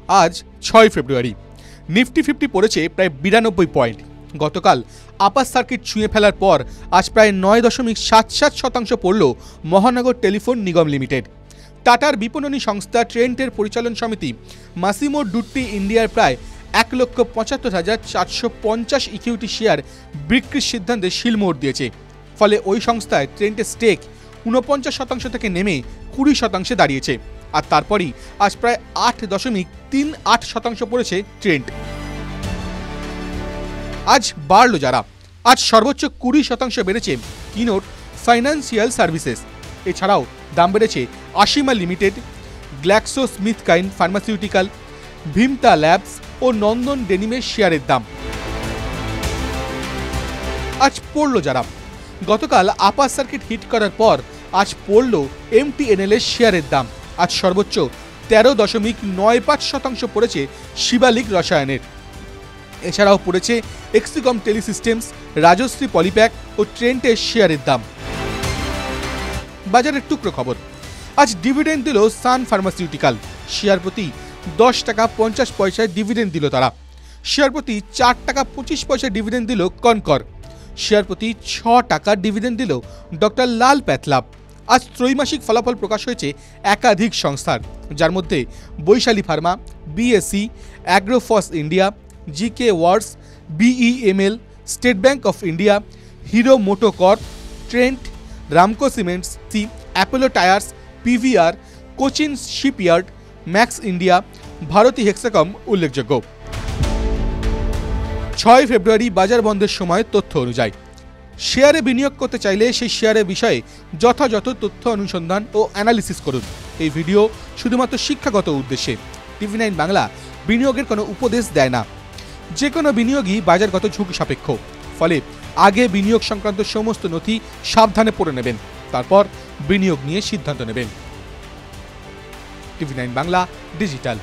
আজ 6 ফেব্রুয়ারি। নিফটি 50 পড়েছে প্রায় 92 পয়েন্ট। গতকাল আপার সার্কিট ছুঁয়ে ফেলার পর আজ প্রায় 9.77% পড়ল মহানগর টেলিফোন নিগম লিমিটেড। টাটার বিপণনী সংস্থা ট্রেন্টের পরিচালন সমিতি মাসিমো ডুট্টি ইন্ডিয়ার প্রায় 1,75,450 ইকুইটি শেয়ার বিক্রির সিদ্ধান্তে শিলমোহর দিয়েছে। ফলে ওই সংস্থায় ট্রেন্টের স্টেক 49% থেকে নেমে 20% দাঁড়িয়েছে। আর তারপরই আজ প্রায় 8.38% পড়েছে ট্রেন্ট। আজ বাড়ল যারা, আজ সর্বোচ্চ 20% বেড়েছে কিনোট ফাইন্যান্সিয়াল সার্ভিসেস। এছাড়াও দাম বেড়েছে Ashima Limited, Glaxo Smith Kline Pharmaceutical, Vimta Labs ও নন্দন ডেনিমের শেয়ারের দাম। আজ পড়ল যারা, গতকাল আপার সার্কিট হিট করার পর আজ পড়ল এমটিএনএল এর শেয়ারের দাম। আজ সর্বোচ্চ 13.95% পড়েছে শিবালিক রসায়নের। এছাড়াও পড়েছে এক্সিকম টেলিসিস্টেমস, রাজশ্রী পলিপ্যাক ও ট্রেন্টের শেয়ারের দাম। বাজারের টুকরো খবর, আজ ডিভিডেন্ড দিল সান ফার্মাসিউটিক্যাল। শেয়ার প্রতি 10 টাকা 50 পয়সায় ডিভিডেন্ড দিল তারা। শেয়ার প্রতি 4 টাকা 25 পয়সা ডিভিডেন্ড দিল কনকর। শেয়ার প্রতি 6 টাকা ডিভিডেন্ড দিল ডক্টর লাল প্যাথল্যাব। আজ ত্রৈমাসিক ফলাফল প্রকাশ হয়েছে একাধিক সংস্থার, যার মধ্যে Vaishali Pharma, BSC, Agrophos India, GK Wards, BEML, State Bank of India, Hero MotoCorp, Trent, Ramco Cements, Apollo Tyres, PVR, Cochin Shipyard, Max India, Bharti Hexacom উল্লেখযোগ্য। 6 ফেব্রুয়ারি বাজার বন্ধের সময় তথ্য অনুযায়ী শেয়ারে বিনিয়োগ করতে চাইলে সেই শেয়ারের বিষয়ে যথাযথ তথ্য অনুসন্ধান ও অ্যানালিসিস করুন। এই ভিডিও শুধুমাত্র শিক্ষাগত উদ্দেশ্যে। টিভি9 বাংলা বিনিয়োগের কোনো উপদেশ দেয় না। যে কোনো বিনিয়োগই বাজারগত ঝুঁকি সাপেক্ষ। ফলে আগে বিনিয়োগ সংক্রান্ত সমস্ত নথি সাবধানে পড়ে নেবেন, তারপর বিনিয়োগ নিয়ে সিদ্ধান্ত নেবেন। টিভি9 বাংলা ডিজিটাল।